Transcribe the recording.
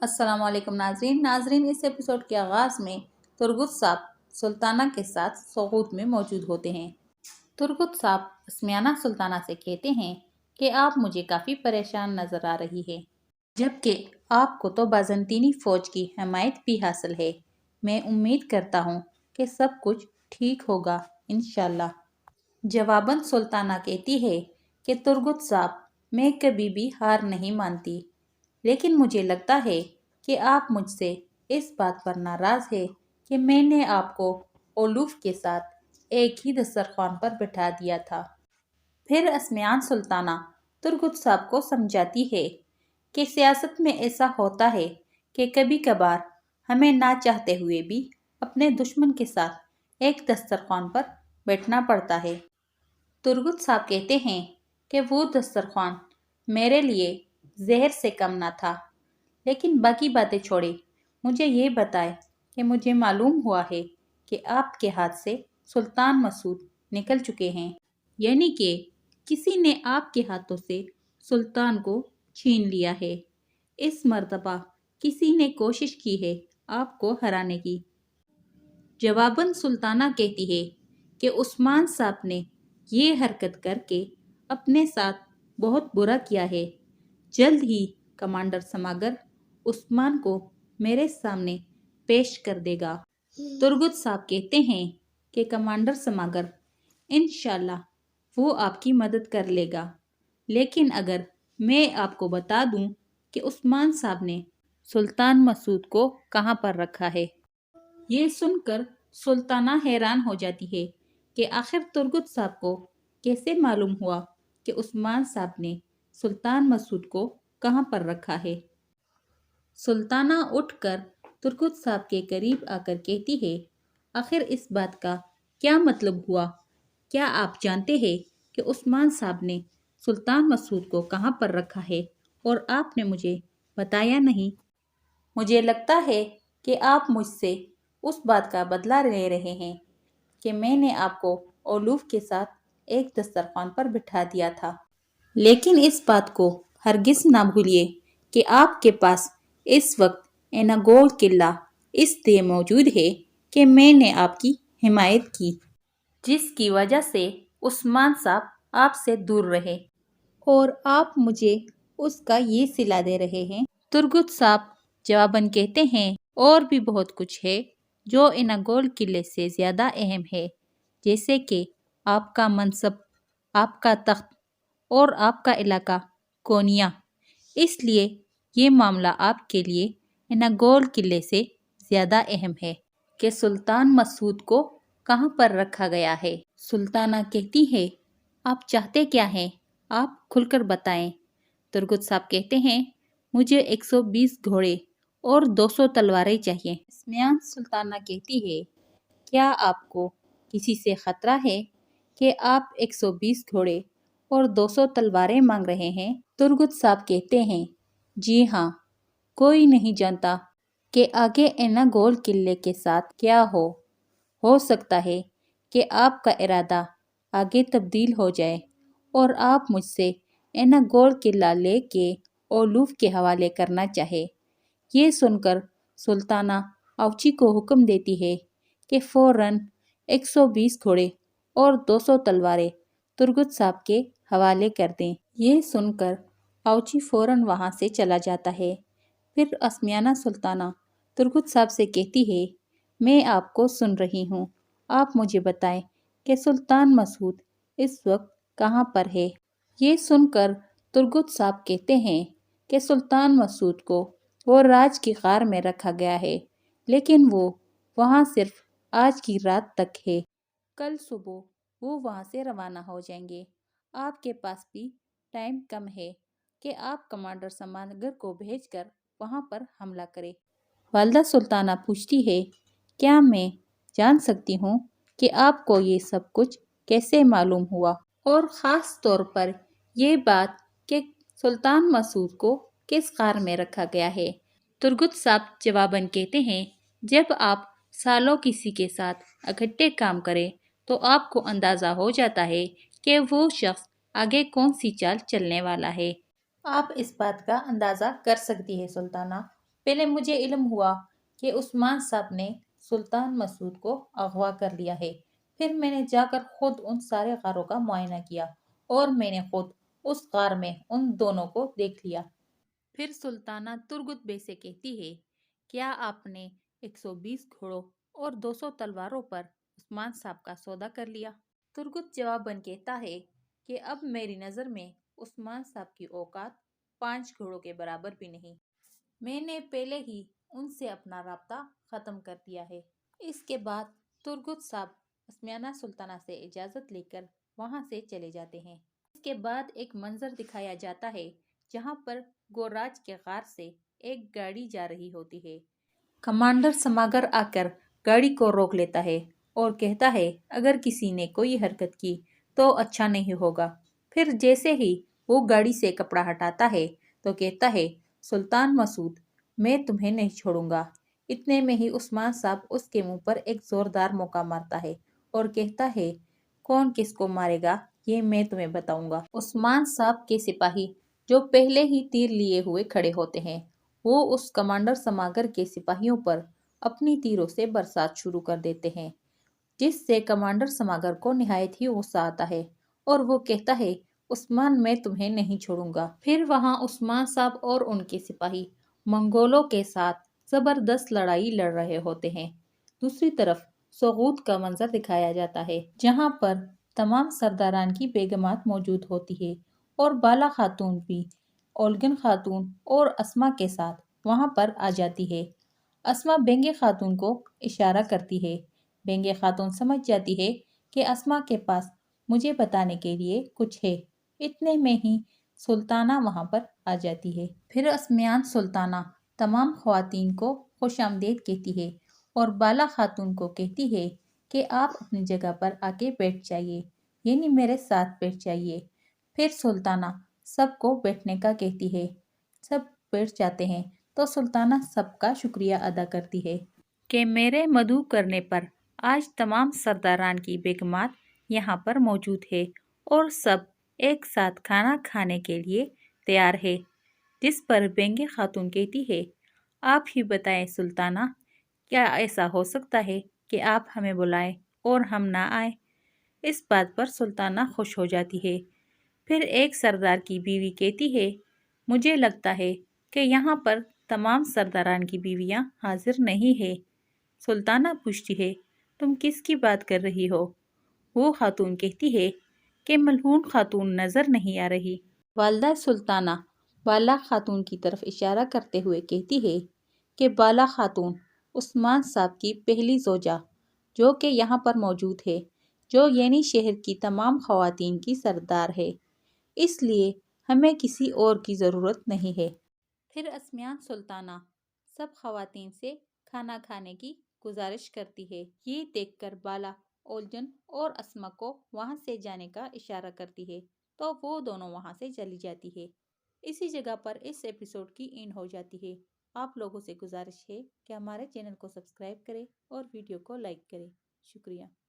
अस्सलाम वालेकुम नाजरीन इस एपिसोड के आगाज़ में तुरगुत साहब सुल्ताना के साथ सोगूत में मौजूद होते हैं। तुरगुत साहब अस्मियाना सुल्ताना से कहते हैं कि आप मुझे काफ़ी परेशान नज़र आ रही है, जबकि आपको तो बाज़ंतीनी फ़ौज की हमायत भी हासिल है। मैं उम्मीद करता हूँ कि सब कुछ ठीक होगा इंशाल्लाह। जवाबन सुल्ताना कहती है कि तुरगुत साहब, मैं कभी भी हार नहीं मानती, लेकिन मुझे लगता है कि आप मुझसे इस बात पर नाराज़ है कि मैंने आपको ओलूफ के साथ एक ही दस्तरखान पर बिठा दिया था। फिर अस्मियान सुल्ताना तुरगुत साहब को समझाती है कि सियासत में ऐसा होता है कि कभी कभार हमें ना चाहते हुए भी अपने दुश्मन के साथ एक दस्तरखान पर बैठना पड़ता है। तुरगुत साहब कहते हैं कि वो दस्तरखान मेरे लिए जहर से कम ना था। लेकिन बाकी बातें छोड़े, मुझे ये बताएं कि मुझे मालूम हुआ है कि आपके हाथ से सुल्तान मसूद निकल चुके हैं, यानी कि किसी ने आपके हाथों से सुल्तान को छीन लिया है। इस मर्तबा किसी ने कोशिश की है आपको हराने की। जवाबन सुल्ताना कहती है कि उस्मान साहब ने ये हरकत करके अपने साथ बहुत बुरा किया है। जल्द ही कमांडर समागर उस्मान को मेरे सामने पेश कर देगा। तुरगुत साहब कहते हैं कि कमांडर समागर इंशाल्लाह वो आपकी मदद कर लेगा, लेकिन अगर मैं आपको बता दूं कि उस्मान साहब ने सुल्तान मसूद को कहाँ पर रखा है। ये सुनकर सुल्ताना हैरान हो जाती है कि आखिर तुरगुत साहब को कैसे मालूम हुआ कि उस्मान साहब ने सुल्तान मसूद को कहाँ पर रखा है। सुल्ताना उठकर तुरगुत साहब के करीब आकर कहती है, आखिर इस बात का क्या मतलब हुआ? क्या आप जानते हैं कि उस्मान साहब ने सुल्तान मसूद को कहाँ पर रखा है और आपने मुझे बताया नहीं? मुझे लगता है कि आप मुझसे उस बात का बदला ले रहे हैं कि मैंने आपको ओलूफ के साथ एक दस्तरखान पर बिठा दिया था। लेकिन इस बात को हरगिज़ ना भूलिए कि आपके पास इस वक्त एनागोल किला इसलिए मौजूद है कि मैंने आपकी हिमायत की, जिसकी वजह से उस्मान साहब आपसे दूर रहे और आप मुझे उसका ये सिला दे रहे हैं। तुरगुत साहब जवाबन कहते हैं, और भी बहुत कुछ है जो एनागोल किले से ज़्यादा अहम है, जैसे कि आपका मनसब, आपका तख्त और आपका इलाका कोनिया। इसलिए ये मामला आपके लिए एनागोल किले से ज़्यादा अहम है कि सुल्तान मसूद को कहाँ पर रखा गया है। सुल्ताना कहती है, आप चाहते क्या हैं? आप खुलकर बताएं। तुरगुत साहब कहते हैं, मुझे 120 घोड़े और 200 तलवारें चाहिए। अस्मियान सुल्ताना कहती है, क्या आपको किसी से खतरा है कि आप 120 घोड़े और 200 तलवारें मांग रहे हैं? तुरगुत साहब कहते हैं, जी हाँ, कोई नहीं जानता कि आगे एनागोल किले के साथ क्या हो सकता है कि आपका इरादा आगे तब्दील हो जाए और आप मुझसे एनागोल किला लेके ओलूफ के हवाले करना चाहे। ये सुनकर सुल्ताना आवची को हुक्म देती है कि फ़ौरन 120 घोड़े और 200 तलवारें तुरगुत साहब के हवाले कर दें। ये सुनकर आवची फ़ौरन वहाँ से चला जाता है। फिर अस्मियाना सुल्ताना तुरगुत साहब से कहती है, मैं आपको सुन रही हूँ, आप मुझे बताएं कि सुल्तान मसूद इस वक्त कहाँ पर है। ये सुनकर तुरगुत साहब कहते हैं कि सुल्तान मसूद को वो राज की गार में रखा गया है, लेकिन वो वहाँ सिर्फ आज की रात तक है। कल सुबह वो वहाँ से रवाना हो जाएंगे। आपके पास भी टाइम कम है कि आप कमांडर समागर को भेजकर वहाँ पर हमला करें। वालदा सुल्ताना पूछती है, क्या मैं जान सकती हूँ कि आपको ये सब कुछ कैसे मालूम हुआ, और ख़ास तौर पर ये बात कि सुल्तान मसूद को किस गार में रखा गया है? तुरगुत साहब जवाबन कहते हैं, जब आप सालों किसी के साथ इकट्ठे काम करें तो आपको अंदाज़ा हो जाता है कि वो शख्स आगे कौन सी चाल चलने वाला है। आप इस बात का अंदाज़ा कर सकती है सुल्ताना, پہلے مجھے علم ہوا کہ عثمان صاحب نے سلطان مسعود کو اغوا کر لیا ہے۔ پھر میں نے جا کر خود ان سارے غاروں کا معائنہ کیا اور میں نے خود اس غار میں ان دونوں کو دیکھ لیا۔ پھر سلطانہ ترگت بے سے کہتی ہے، کیا آپ نے 120 گھوڑوں اور 200 تلواروں پر عثمان صاحب کا سودا کر لیا؟ ترگت جواباً کہتا ہے کہ اب میری نظر میں عثمان صاحب کی اوقات 5 گھوڑوں کے برابر بھی نہیں۔ میں نے پہلے ہی ان سے اپنا رابطہ ختم کر دیا ہے۔ اس کے بعد ترگت صاحب اسمیانہ سلطانہ سے اجازت لے کر وہاں سے چلے جاتے ہیں۔ اس کے بعد ایک منظر دکھایا جاتا ہے جہاں پر گوراج کے غار سے ایک گاڑی جا رہی ہوتی ہے۔ کمانڈر سماگر آ کر گاڑی کو روک لیتا ہے اور کہتا ہے اگر کسی نے کوئی حرکت کی تو اچھا نہیں ہوگا۔ پھر جیسے ہی وہ گاڑی سے کپڑا ہٹاتا ہے تو کہتا ہے، سلطان مسعود، میں تمہیں نہیں چھوڑوں گا۔ اتنے میں ہی عثمان صاحب اس کے منہ پر ایک زوردار موقع مارتا ہے اور کہتا ہے، کون کس کو مارے گا یہ میں تمہیں بتاؤں گا۔ عثمان صاحب کے سپاہی جو پہلے ہی تیر لیے ہوئے کھڑے ہوتے ہیں، وہ اس کمانڈر سماگر کے سپاہیوں پر اپنی تیروں سے برسات شروع کر دیتے ہیں، جس سے کمانڈر سماگر کو نہایت ہی غصہ آتا ہے اور وہ کہتا ہے، عثمان، میں تمہیں نہیں چھوڑوں گا۔ پھر وہاں عثمان صاحب اور ان کے سپاہی منگولوں کے ساتھ زبردست لڑائی لڑ رہے ہوتے ہیں۔ دوسری طرف سوغوت کا منظر دکھایا جاتا ہے جہاں پر تمام سرداران کی بیگمات موجود ہوتی ہے اور بالا خاتون بھی اولگن خاتون اور اسما کے ساتھ وہاں پر آ جاتی ہے۔ اسما بینگے خاتون کو اشارہ کرتی ہے۔ بینگے خاتون سمجھ جاتی ہے کہ اسما کے پاس مجھے بتانے کے لیے کچھ ہے۔ اتنے میں ہی سلطانہ وہاں پر آ جاتی ہے۔ پھر اسمیان سلطانہ تمام خواتین کو خوش آمدید کہتی ہے اور بالا خاتون کو کہتی ہے کہ آپ اپنی جگہ پر آ کے بیٹھ جائیے، یعنی میرے ساتھ بیٹھ جائیے۔ پھر سلطانہ سب کو بیٹھنے کا کہتی ہے۔ سب بیٹھ جاتے ہیں تو سلطانہ سب کا شکریہ ادا کرتی ہے کہ میرے مدعو کرنے پر آج تمام سرداران کی بیگمات یہاں پر موجود ہے اور سب ایک ساتھ کھانا کھانے کے لیے تیار ہے۔ جس پر بینگے خاتون کہتی ہے، آپ ہی بتائیں سلطانہ، کیا ایسا ہو سکتا ہے کہ آپ ہمیں بلائیں اور ہم نہ آئیں؟ اس بات پر سلطانہ خوش ہو جاتی ہے۔ پھر ایک سردار کی بیوی کہتی ہے، مجھے لگتا ہے کہ یہاں پر تمام سرداران کی بیویاں حاضر نہیں ہے۔ سلطانہ پوچھتی ہے، تم کس کی بات کر رہی ہو؟ وہ خاتون کہتی ہے کہ ملعون خاتون نظر نہیں آ رہی۔ والدہ سلطانہ بالا خاتون کی طرف اشارہ کرتے ہوئے کہتی ہے کہ بالا خاتون عثمان صاحب کی پہلی زوجہ جو کہ یہاں پر موجود ہے، جو یعنی شہر کی تمام خواتین کی سردار ہے، اس لیے ہمیں کسی اور کی ضرورت نہیں ہے۔ پھر اسمیان سلطانہ سب خواتین سے کھانا کھانے کی گزارش کرتی ہے۔ یہ دیکھ کر بالا اولجن اور اسما کو وہاں سے جانے کا اشارہ کرتی ہے تو وہ دونوں وہاں سے چلی جاتی ہے۔ اسی جگہ پر اس ایپیسوڈ کی اینڈ ہو جاتی ہے۔ آپ لوگوں سے گزارش ہے کہ ہمارے چینل کو سبسکرائب کریں اور ویڈیو کو لائک کریں۔ شکریہ۔